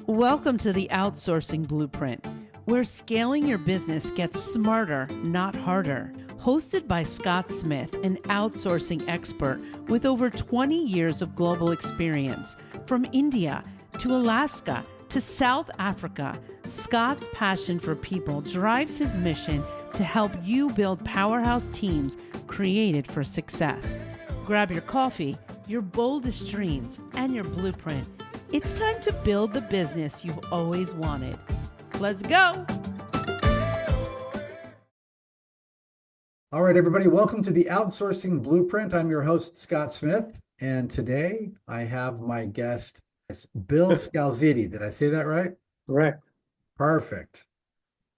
Welcome to the Outsourcing Blueprint, where scaling your business gets smarter, not harder. Hosted by Scott Smith, an outsourcing expert with over 20 years of global experience. From India to Alaska to South Africa, Scott's passion for people drives his mission to help you build powerhouse teams created for success. Grab your coffee, your boldest dreams, and your blueprint. It's time to build the business you've always wanted. Let's go. All right, everybody, welcome to the Outsourcing Blueprint. I'm your host, Scott Smith, and today I have my guest, Bill Scalzitti. Did I say that right? Correct. Perfect.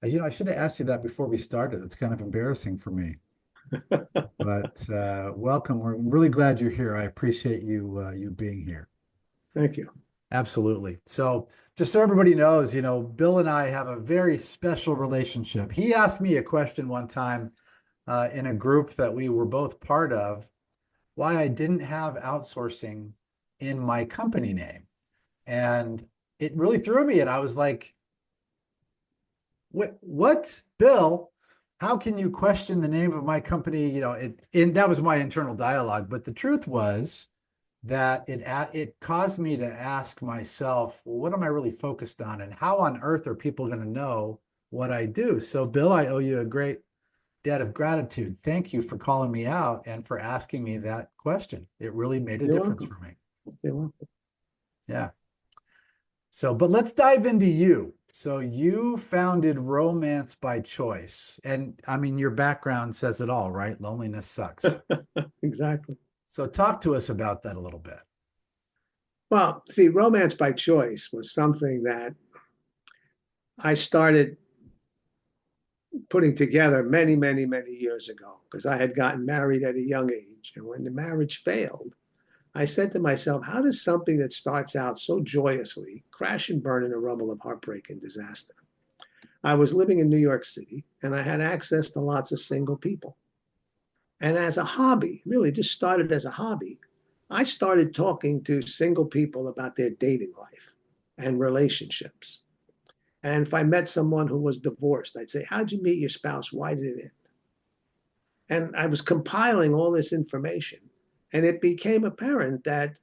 I should have asked you that before we started. It's kind of embarrassing for me. But welcome. We're really glad you're here. I appreciate you being here. Thank you. Absolutely. So just so everybody knows, Bill and I have a very special relationship. He asked me a question one time in a group that we were both part of, why I didn't have outsourcing in my company name. And it really threw me. And I was like, what, Bill? How can you question the name of my company? That was my internal dialogue. But the truth was that it caused me to ask myself, well, what am I really focused on? And how on earth are people going to know what I do? So, Bill, I owe you a great debt of gratitude. Thank you for calling me out and for asking me that question. It really made a difference for me. You're welcome. Yeah. So, but let's dive into you. So you founded Romance by Choice. And I mean, your background says it all, right? Loneliness sucks. Exactly. So talk to us about that a little bit. Well, see, Romance by Choice was something that I started putting together many, many, many years ago because I had gotten married at a young age. And when the marriage failed, I said to myself, how does something that starts out so joyously crash and burn in a rumble of heartbreak and disaster? I was living in New York City and I had access to lots of single people. And as a hobby, really just started as a hobby, I started talking to single people about their dating life and relationships. And if I met someone who was divorced, I'd say, how'd you meet your spouse? Why did it end? And I was compiling all this information. And it became apparent that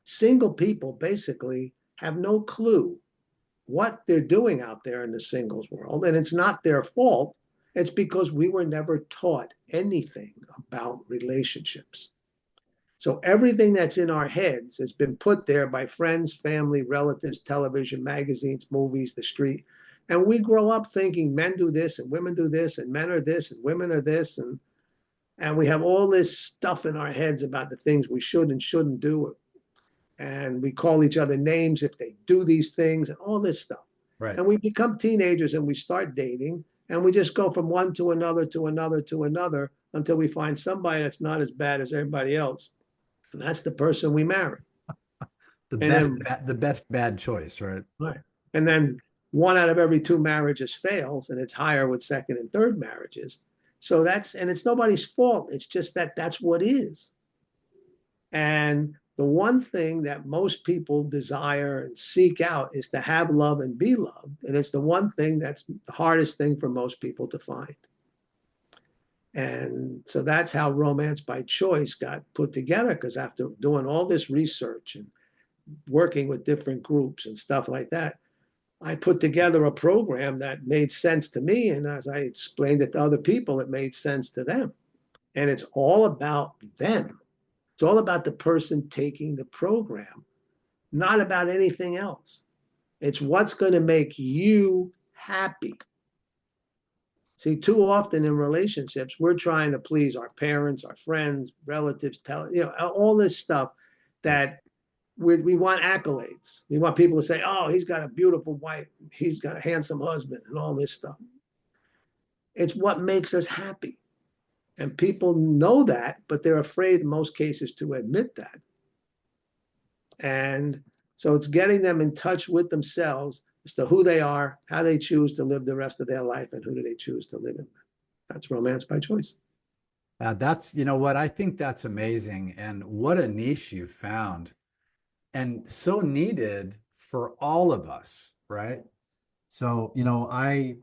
single people basically have no clue what they're doing out there in the singles world. And it's not their fault. It's because we were never taught anything about relationships. So everything that's in our heads has been put there by friends, family, relatives, television, magazines, movies, the street. And we grow up thinking men do this and women do this and men are this and women are this. And we have all this stuff in our heads about the things we should and shouldn't do. And we call each other names if they do these things and all this stuff. Right. And we become teenagers and we start dating. And we just go from one to another to another to another until we find somebody that's not as bad as everybody else. And that's the person we marry. The best bad choice, right? Right. And then 1 out of every 2 marriages fails, and it's higher with second and third marriages. So and it's nobody's fault. It's just that that's what is. And the one thing that most people desire and seek out is to have love and be loved. And it's the one thing that's the hardest thing for most people to find. And so that's how Romance by Choice got put together, because after doing all this research and working with different groups and stuff like that, I put together a program that made sense to me. And as I explained it to other people, it made sense to them. And it's all about them. It's all about the person taking the program, not about anything else. It's what's going to make you happy. See, too often in relationships, we're trying to please our parents, our friends, relatives, all this stuff that we want accolades. We want people to say, oh, he's got a beautiful wife, he's got a handsome husband, and all this stuff. It's what makes us happy. And people know that, but they're afraid in most cases to admit that. And so it's getting them in touch with themselves as to who they are, how they choose to live the rest of their life, and who do they choose to live in. That's Romance by Choice. That's, what I think that's amazing. And what a niche you found. And so needed for all of us, right? So, I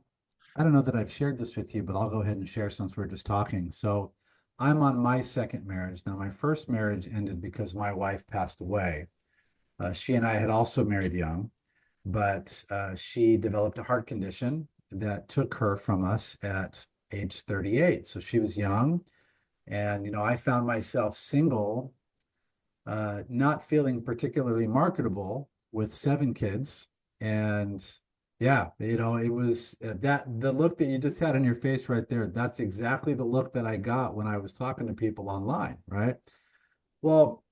don't know that I've shared this with you, but I'll go ahead and share since we're just talking. So I'm on my second marriage. Now, my first marriage ended because my wife passed away. She and I had also married young, but she developed a heart condition that took her from us at age 38. So she was young. And, I found myself single, not feeling particularly marketable with 7 kids. And yeah, it was that the look that you just had on your face right there. That's exactly the look that I got when I was talking to people online, right? Well,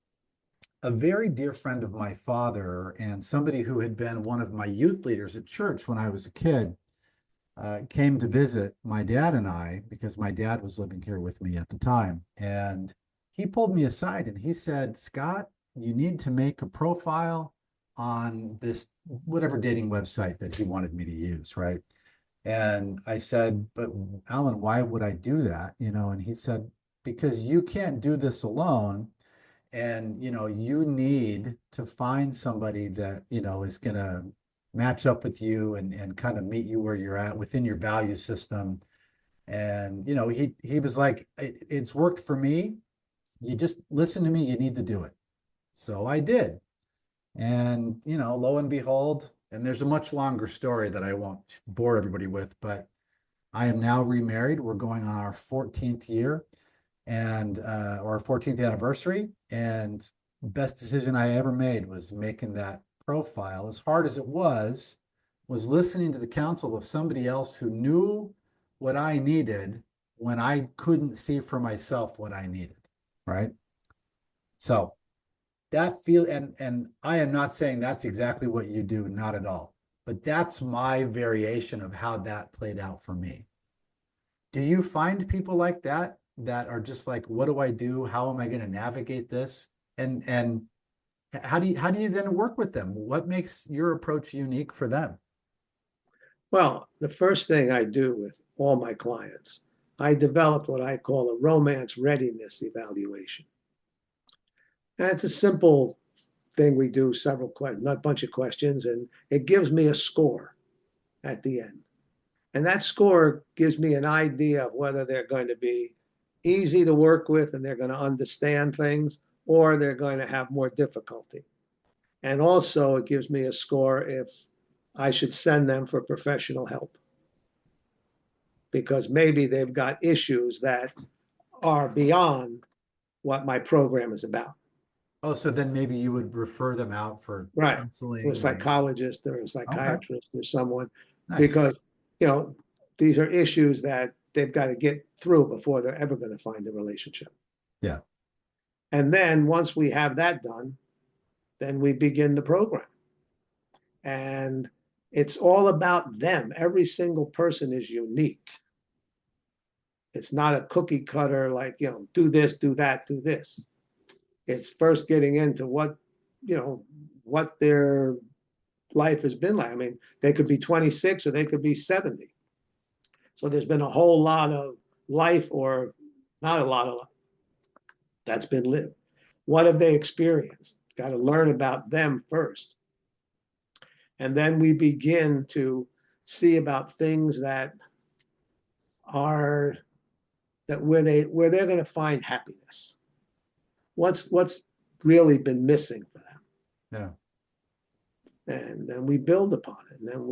a very dear friend of my father and somebody who had been one of my youth leaders at church when I was a kid came to visit my dad and I because my dad was living here with me at the time. And he pulled me aside and he said, Scott, you need to make a profile on this, whatever dating website that he wanted me to use, right? And I said, but Alan, why would I do that? And he said, because you can't do this alone. And, you need to find somebody that, is going to match up with you and kind of meet you where you're at within your value system. And, he was like, it's worked for me. You just listen to me. You need to do it. So I did. And, lo and behold, and there's a much longer story that I won't bore everybody with, but I am now remarried. We're going on our 14th year and or our 14th anniversary. And best decision I ever made was making that profile. As hard as it was listening to the counsel of somebody else who knew what I needed when I couldn't see for myself what I needed. Right. So that feel and I am not saying that's exactly what you do, not at all. But that's my variation of how that played out for me. Do you find people like that are just like, what do I do? How am I going to navigate this? And how do you then work with them? What makes your approach unique for them? Well, the first thing I do with all my clients, I developed what I call a romance readiness evaluation. And it's a simple thing we do, several questions, not a bunch of questions, and it gives me a score at the end. And that score gives me an idea of whether they're going to be easy to work with and they're going to understand things, or they're going to have more difficulty. And also, it gives me a score if I should send them for professional help, because maybe they've got issues that are beyond what my program is about. Oh, so then maybe you would refer them out for Right. To a counseling. psychologist or a Okay, psychiatrist or someone, nice. because, these are issues that they've got to get through before they're ever going to find a relationship. Yeah. And then once we have that done, then we begin the program. And it's all about them. Every single person is unique. It's not a cookie cutter like, do this, do that, do this. It's first getting into what their life has been like. I mean, they could be 26 or they could be 70. So there's been a whole lot of life, or not a lot of life, that's been lived. What have they experienced? Got to learn about them first. And then we begin to see about things that are where they're going to find happiness. What's really been missing for them? Yeah. And then we build upon it. And then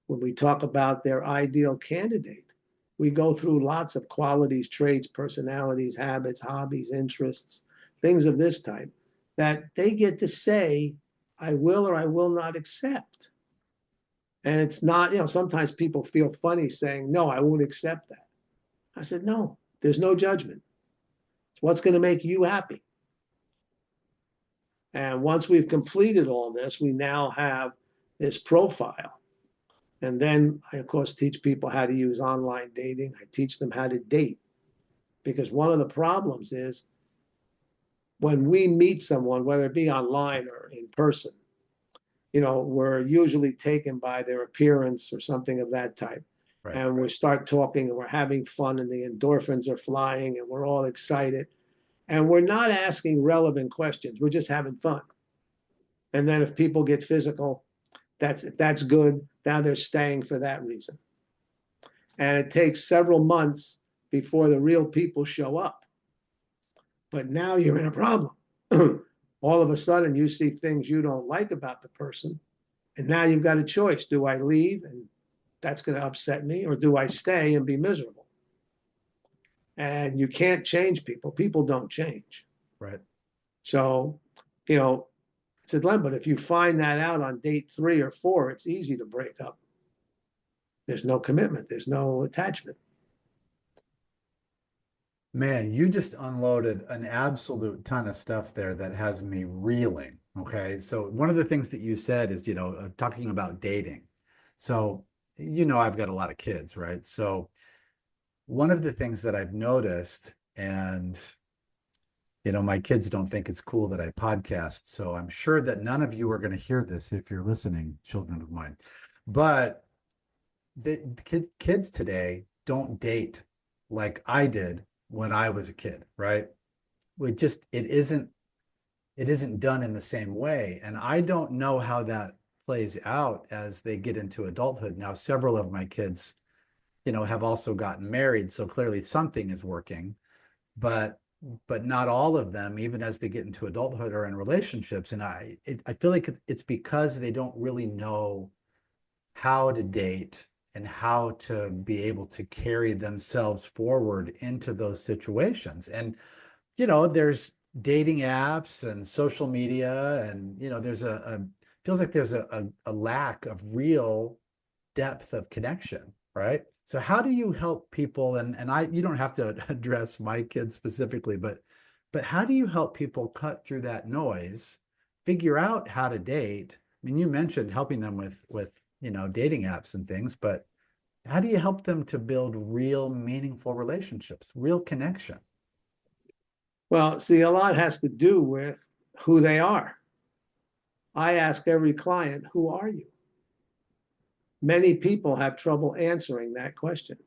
when we talk about their ideal candidate, we go through lots of qualities, traits, personalities, habits, hobbies, interests, things of this type that they get to say, I will or I will not accept. And it's not, sometimes people feel funny saying, no, I won't accept that. I said, no, there's no judgment. It's what's going to make you happy. And once we've completed all this, we now have this profile. And then I, of course, teach people how to use online dating. I teach them how to date. Because one of the problems is when we meet someone, whether it be online or in person, we're usually taken by their appearance or something of that type. Right. And we start talking and we're having fun and the endorphins are flying and we're all excited. And we're not asking relevant questions. We're just having fun. And then if people get physical, If that's good, now they're staying for that reason. And it takes several months before the real people show up. But now you're in a problem. All of a sudden, you see things you don't like about the person. And now you've got a choice. Do I leave and that's going to upset me, or do I stay and be miserable? And you can't change people. People don't change. Right. So, you know, it's a dilemma. But if you find that out on date 3 or 4, it's easy to break up. There's no commitment. There's no attachment. Man, you just unloaded an absolute ton of stuff there that has me reeling. Okay. So one of the things that you said is, talking about dating. So, I've got a lot of kids, right? So one of the things that I've noticed, and, my kids don't think it's cool that I podcast. So I'm sure that none of you are going to hear this if you're listening, children of mine. But the kids today don't date like I did when I was a kid, right? It isn't done in the same way. And I don't know how that plays out as they get into adulthood. Now, several of my kids, have also gotten married. So clearly something is working, but not all of them, even as they get into adulthood, are in relationships. And I feel like it's because they don't really know how to date and how to be able to carry themselves forward into those situations. And, there's dating apps and social media, and, feels like there's a lack of real depth of connection, right? So how do you help people? And you don't have to address my kids specifically, but how do you help people cut through that noise, figure out how to date? I mean, you mentioned helping them with dating apps and things, but how do you help them to build real meaningful relationships, real connection? Well, see, a lot has to do with who they are. I ask every client, who are you? Many people have trouble answering that question.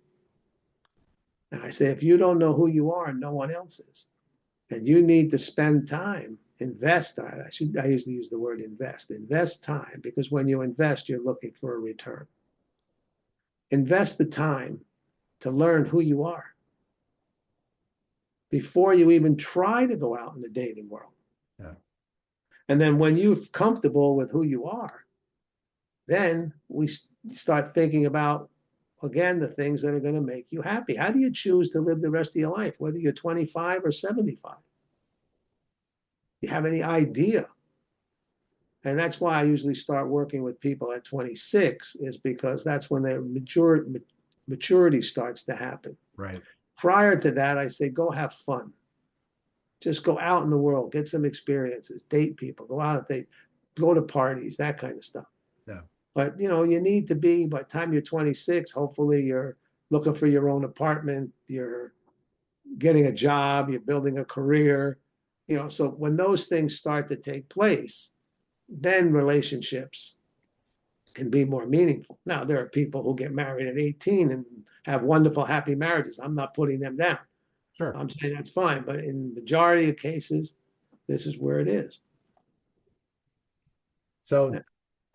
And I say, if you don't know who you are, no one else is. And you need to spend time, invest. I usually use the word invest time, because when you invest, you're looking for a return. Invest the time to learn who you are before you even try to go out in the dating world. Yeah. And then when you're comfortable with who you are, then we start thinking about, again, the things that are going to make you happy. How do you choose to live the rest of your life, whether you're 25 or 75? Do you have any idea? And that's why I usually start working with people at 26, is because that's when their maturity starts to happen. Right. Prior to that, I say, go have fun. Just go out in the world, get some experiences, date people, go out and go to parties, that kind of stuff. Yeah. But, you need to be, by the time you're 26, hopefully you're looking for your own apartment, you're getting a job, you're building a career, so when those things start to take place, then relationships can be more meaningful. Now, there are people who get married at 18 and have wonderful, happy marriages. I'm not putting them down. Sure. I'm saying that's fine. But in the majority of cases, this is where it is. So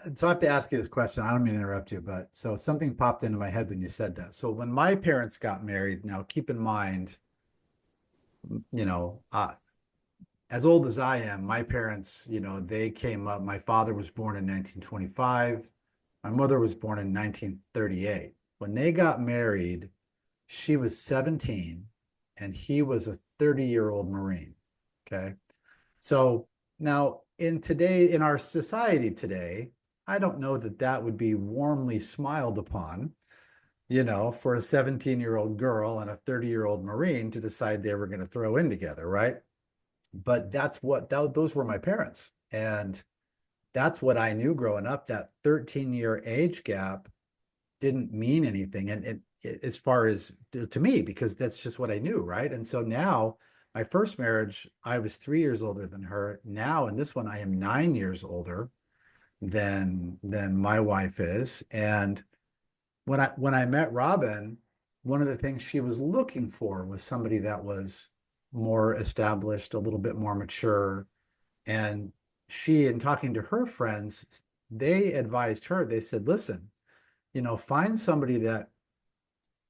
I have to ask you this question. I don't mean to interrupt you, but so something popped into my head when you said that. So when my parents got married, now keep in mind, as old as I am, my parents, they came up. My father was born in 1925. My mother was born in 1938. When they got married, she was 17 and he was a 30-year-old Marine. Okay. So now in our society today, I don't know that would be warmly smiled upon, for a 17-year-old girl and a 30-year-old Marine to decide they were going to throw in together, right? But those were my parents. And that's what I knew growing up. That 13-year age gap didn't mean anything. And as far as to me, because that's just what I knew, right? And so now, my first marriage, I was 3 years older than her. Now, in this one, I am 9 years older than my wife is. And when I met Robin, one of the things she was looking for was somebody that was more established, a little bit more mature. And she, in talking to her friends, they advised her, they said, listen, find somebody that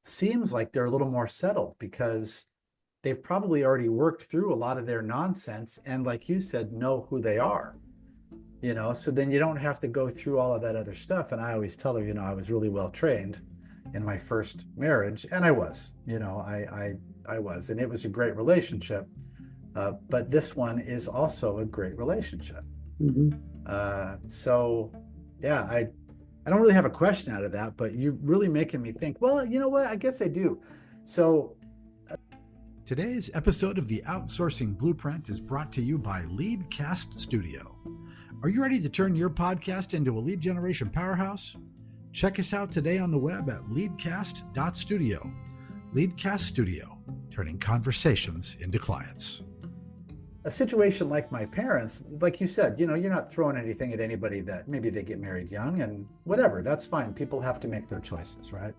seems like they're a little more settled because they've probably already worked through a lot of their nonsense and, like you said, know who they are. So then you don't have to go through all of that other stuff. And I always tell her, I was really well trained in my first marriage, and I was, I was, and it was a great relationship. But this one is also a great relationship. Mhm. So yeah, I don't really have a question out of that, but you're really making me think, well, you know what? I guess I do. So today's episode of the Outsourcing Blueprint is brought to you by Leadcast Studio. Are you ready to turn your podcast into a lead generation powerhouse? Check us out today on the web at leadcast.studio. Leadcast Studio, turning conversations into clients. A situation like my parents, like you said, you're not throwing anything at anybody that maybe they get married young and whatever. That's fine. People have to make their choices, right?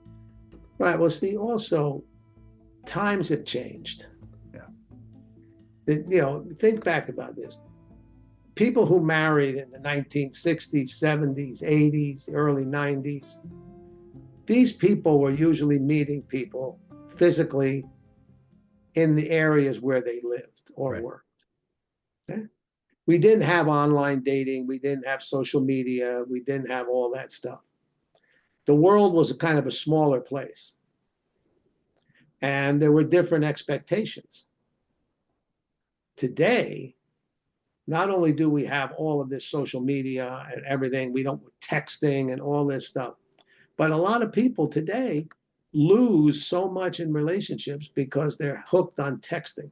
Right. Well, see, also times have changed. Yeah. Think back about this. People who married in the 1960s, 70s, 80s, early 90s, these people were usually meeting people physically in the areas where they lived or worked. Okay? We didn't have online dating. We didn't have social media. We didn't have all that stuff. The world was a kind of a smaller place. And there were different expectations. Today, not only do we have all of this social media and everything, we don't texting and all this stuff, but a lot of people today lose so much in relationships because they're hooked on texting.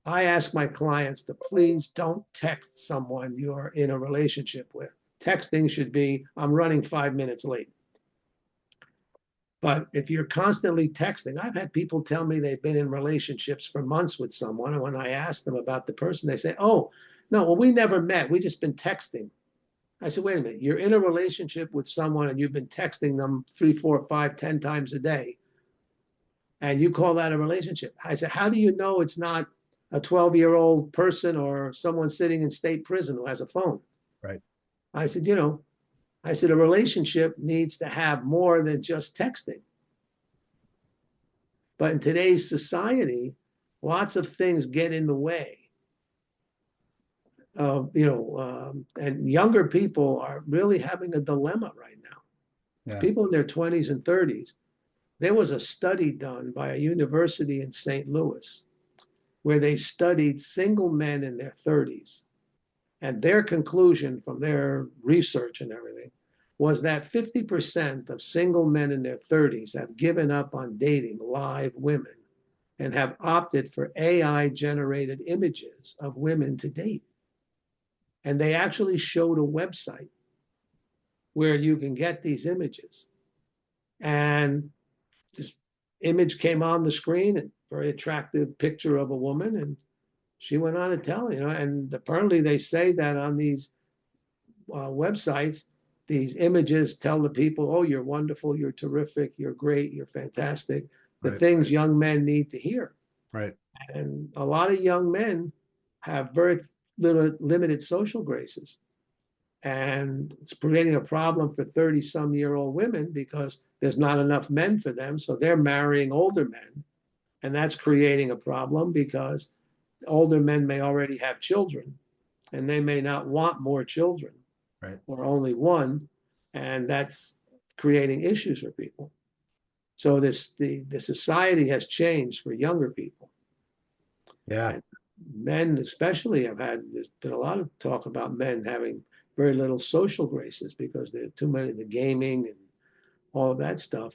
I ask my clients to please don't text someone you're in a relationship with. Texting should be, I'm running 5 minutes late. But if you're constantly texting, I've had people tell me they've been in relationships for months with someone. And when I ask them about the person, they say, oh, no, well, we never met. We just been texting. I said, wait a minute, you're in a relationship with someone and you've been texting them 3, 4, 5, 10 times a day. And you call that a relationship. I said, how do you know it's not a 12-year-old person or someone sitting in state prison who has a phone? Right. I said, a relationship needs to have more than just texting. But in today's society, lots of things get in the way. And younger people are really having a dilemma right now. Yeah. People in their 20s and 30s. There was a study done by a university in St. Louis where they studied single men in their 30s. And their conclusion from their research and everything was that 50% of single men in their 30s have given up on dating live women and have opted for AI-generated images of women to date. And they actually showed a website where you can get these images. And this image came on the screen, a very attractive picture of a woman, and she went on to tell, and apparently they say that on these websites, these images tell the people, oh, you're wonderful, you're terrific, you're great, you're fantastic, the things young men need to hear. Right. And a lot of young men have very limited social graces. And it's creating a problem for 30-some-year-old women because there's not enough men for them. So they're marrying older men. And that's creating a problem because older men may already have children and they may not want more children. Right. Or only one. And that's creating issues for people. So the society has changed for younger people. Yeah. And men especially there's been a lot of talk about men having very little social graces because they're too many in the gaming and all of that stuff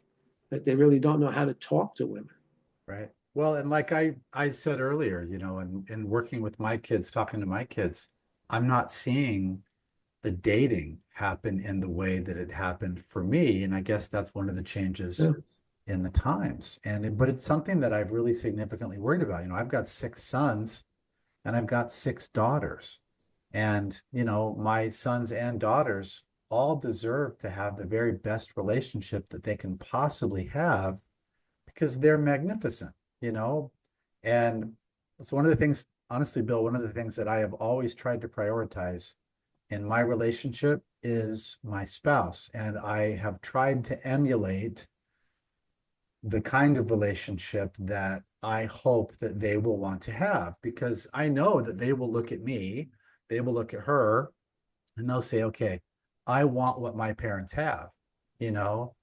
that they really don't know how to talk to women. Right. Well, and like I said earlier, in working with my kids, talking to my kids, I'm not seeing the dating happen in the way that it happened for me. And I guess that's one of the changes in the times. But it's something that I've really significantly worried about. I've got 6 sons and I've got 6 daughters. And, my sons and daughters all deserve to have the very best relationship that they can possibly have because they're magnificent, And so one of the things, honestly, Bill, one of the things that I have always tried to prioritize And my relationship is my spouse. And I have tried to emulate the kind of relationship that I hope that they will want to have, because I know that they will look at me, they will look at her, and they'll say, okay, I want what my parents have, you know,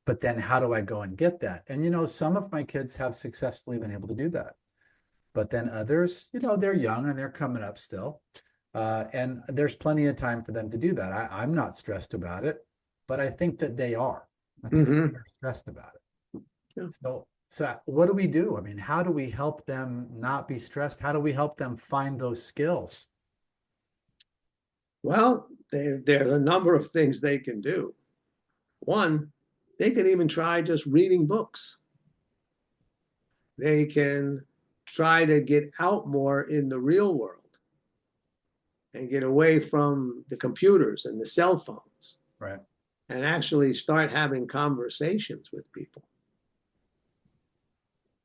but then how do I go and get that? And, some of my kids have successfully been able to do that. But then others, they're young and they're coming up still. And there's plenty of time for them to do that. I'm not stressed about it, but I think that they are. I think they're stressed about it. Yeah. So what do we do? I mean, how do we help them not be stressed? How do we help them find those skills? Well, there's a number of things they can do. One, they can even try just reading books. They can try to get out more in the real world and get away from the computers and the cell phones. Right. And actually start having conversations with people.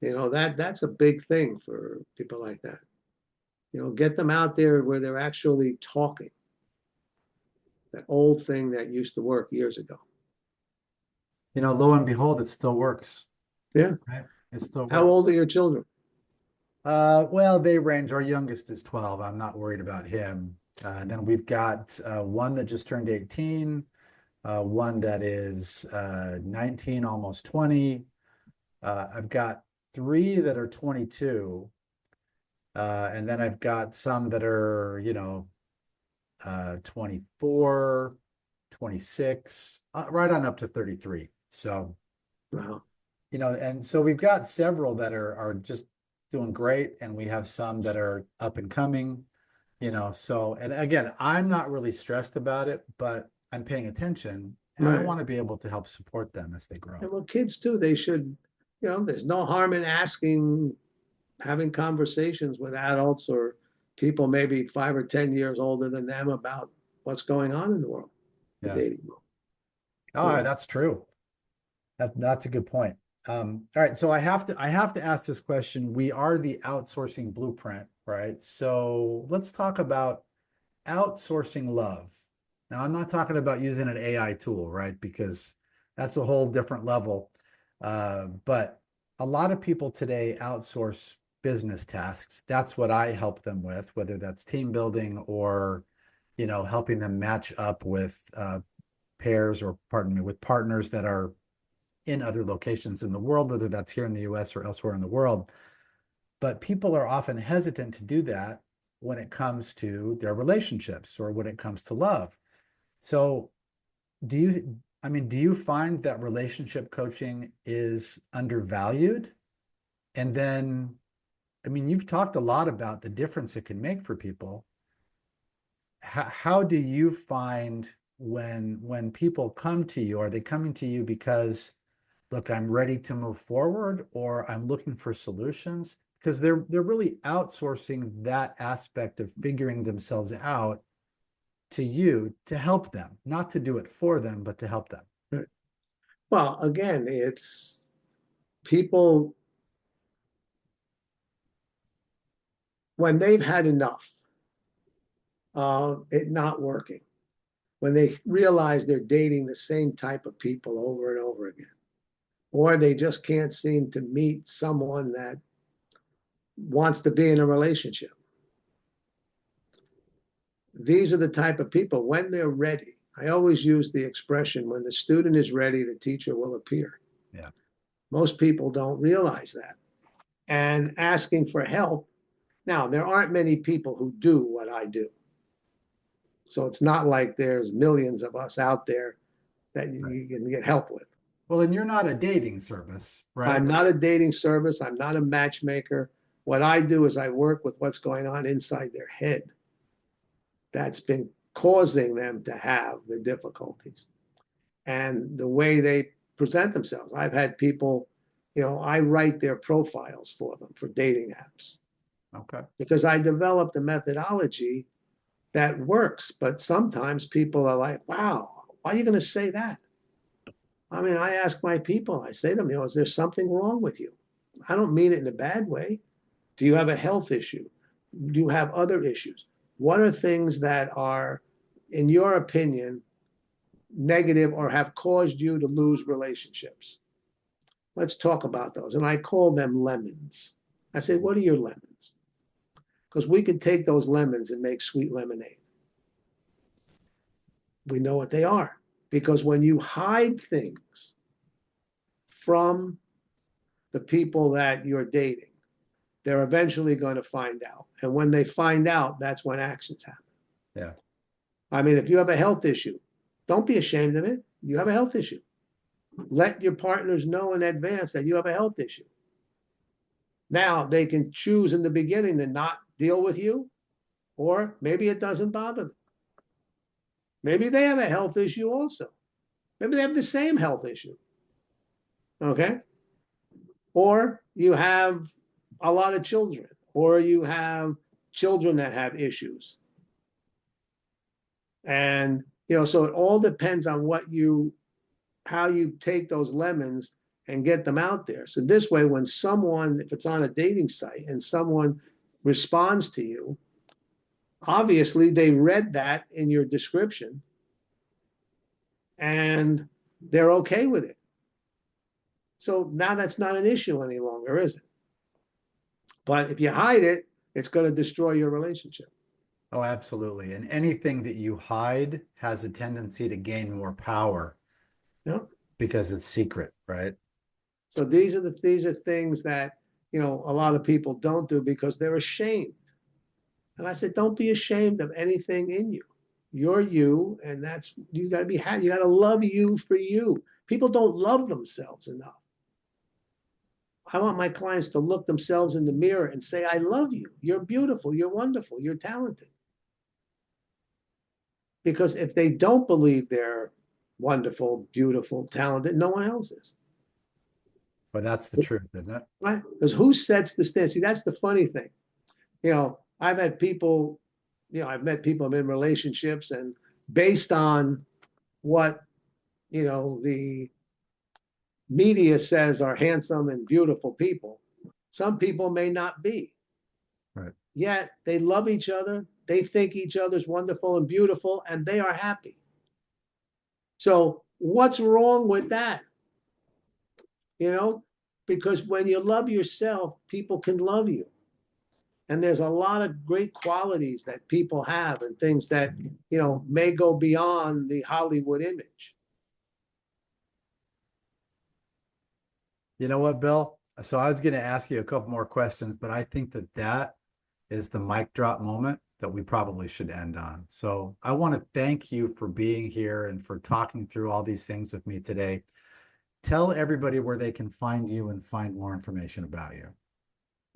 That's a big thing for people like that. Get them out there where they're actually talking. That old thing that used to work years ago. Lo and behold, it still works. Yeah. Right? It still works. How old are your children? Well, they range. Our youngest is 12. I'm not worried about him. Then we've got one that just turned 18, one that is 19, almost 20. I've got 3 that are 22. And then I've got some that are, 24, 26, right on up to 33. So, Wow. And so we've got several that are just doing great. And we have some that are up and coming, so, and again, I'm not really stressed about it, but I'm paying attention and I want to be able to help support them as they grow. And well, kids too, they should, there's no harm in having conversations with adults or people maybe 5 or 10 years older than them about what's going on in the world, the dating world. Oh, that's true. That's a good point. All right, so I have to ask this question. We are the outsourcing blueprint, right? So let's talk about outsourcing love. Now, I'm not talking about using an AI tool, right? Because that's a whole different level. But a lot of people today outsource business tasks. That's what I help them with, whether that's team building or, helping them match up with pairs or with partners that are in other locations in the world, whether that's here in the US or elsewhere in the world. But people are often hesitant to do that when it comes to their relationships or when it comes to love. So do you find that relationship coaching is undervalued? And then, you've talked a lot about the difference it can make for people. How do you find when people come to you, are they coming to you because, look, I'm ready to move forward, or I'm looking for solutions? Because they're really outsourcing that aspect of figuring themselves out to you to help them, not to do it for them, but to help them. Right. Well, again, it's people when they've had enough of it not working, when they realize they're dating the same type of people over and over again, or they just can't seem to meet someone that wants to be in a relationship. These are the type of people, when they're ready. I always use the expression, when the student is ready, the teacher will appear. Yeah. Most people don't realize that. And asking for help. Now, there aren't many people who do what I do. So it's not like there's millions of us out there that you can get help with. Well, and you're not a dating service, right? I'm not a dating service. I'm not a matchmaker. What I do is I work with what's going on inside their head that's been causing them to have the difficulties and the way they present themselves. I've had people, I write their profiles for them for dating apps. Okay. Because I developed a methodology that works, but sometimes people are like, wow, why are you going to say that? I ask my people, I say to them, is there something wrong with you? I don't mean it in a bad way. Do you have a health issue? Do you have other issues? What are things that are in your opinion, negative or have caused you to lose relationships? Let's talk about those. And I call them lemons. I say, what are your lemons? Because we can take those lemons and make sweet lemonade. We know what they are. Because when you hide things from the people that you're dating, they're eventually going to find out. And when they find out, that's when actions happen. Yeah. I mean, if you have a health issue, don't be ashamed of it. You have a health issue. Let your partners know in advance that you have a health issue. Now, they can choose in the beginning to not deal with you, or maybe it doesn't bother them. Maybe they have a health issue also. Maybe they have the same health issue. Okay? Or you have a lot of children, or you have children that have issues. And, so it all depends on how you take those lemons and get them out there. So this way, when someone, if it's on a dating site and someone responds to you, obviously they read that in your description and they're okay with it. So now that's not an issue any longer, is it? But if you hide it, it's going to destroy your relationship. Oh, absolutely. And anything that you hide has a tendency to gain more power. Yep. Because it's secret, right? So these are things that, a lot of people don't do because they're ashamed. And I said, don't be ashamed of anything in you. You're you, and you got to be happy. You got to love you for you. People don't love themselves enough. I want my clients to look themselves in the mirror and say, I love you. You're beautiful. You're wonderful. You're talented. Because if they don't believe they're wonderful, beautiful, talented, no one else is. But that's the truth, isn't it? Right? Because who sets the standard? See, that's the funny thing. I've had people, I've met people I'm in relationships, and based on what, the media says are handsome and beautiful people, some people may not be. Right. Yet they love each other. They think each other's wonderful and beautiful, and they are happy. So what's wrong with that? Because when you love yourself, people can love you. And there's a lot of great qualities that people have and things that, may go beyond the Hollywood image. You know what, Bill? So I was going to ask you a couple more questions, but I think that is the mic drop moment that we probably should end on. So I want to thank you for being here and for talking through all these things with me today. Tell everybody where they can find you and find more information about you.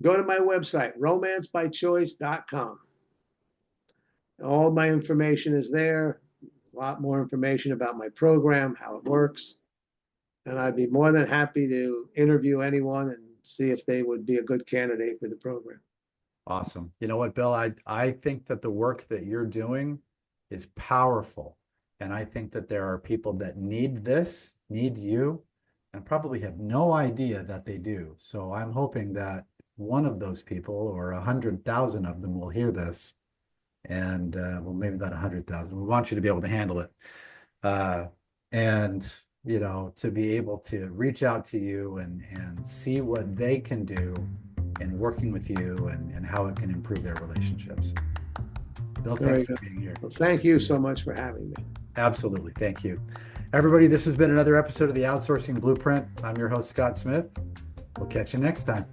Go to my website, romancebychoice.com. All my information is there. A lot more information about my program, how it works. And I'd be more than happy to interview anyone and see if they would be a good candidate for the program. Awesome. You know what, Bill? I think that the work that you're doing is powerful. And I think that there are people that need you, and probably have no idea that they do. So I'm hoping that one of those people, or 100,000 of them, will hear this. And well, maybe not 100,000. We want you to be able to handle it. And to be able to reach out to you and see what they can do in working with you and how it can improve their relationships. Bill, thanks for being here. Well, thank you so much for having me. Absolutely. Thank you. Everybody, this has been another episode of the Outsourcing Blueprint. I'm your host, Scott Smith. We'll catch you next time.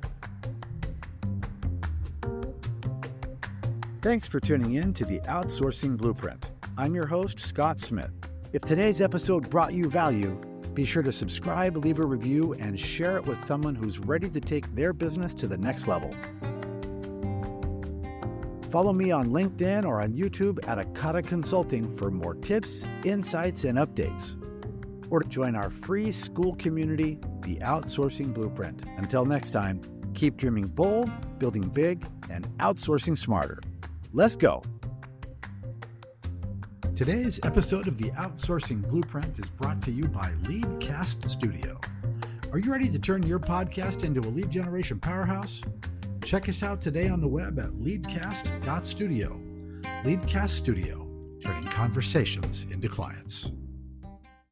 Thanks for tuning in to the Outsourcing Blueprint. I'm your host, Scott Smith. If today's episode brought you value, be sure to subscribe, leave a review, and share it with someone who's ready to take their business to the next level. Follow me on LinkedIn or on YouTube at Akata Consulting for more tips, insights, and updates. Or join our free school community, the Outsourcing Blueprint. Until next time, keep dreaming bold, building big, and outsourcing smarter. Let's go. Today's episode of the Outsourcing Blueprint is brought to you by Leadcast Studio. Are you ready to turn your podcast into a lead generation powerhouse? Check us out today on the web at leadcast.studio. Leadcast Studio, turning conversations into clients.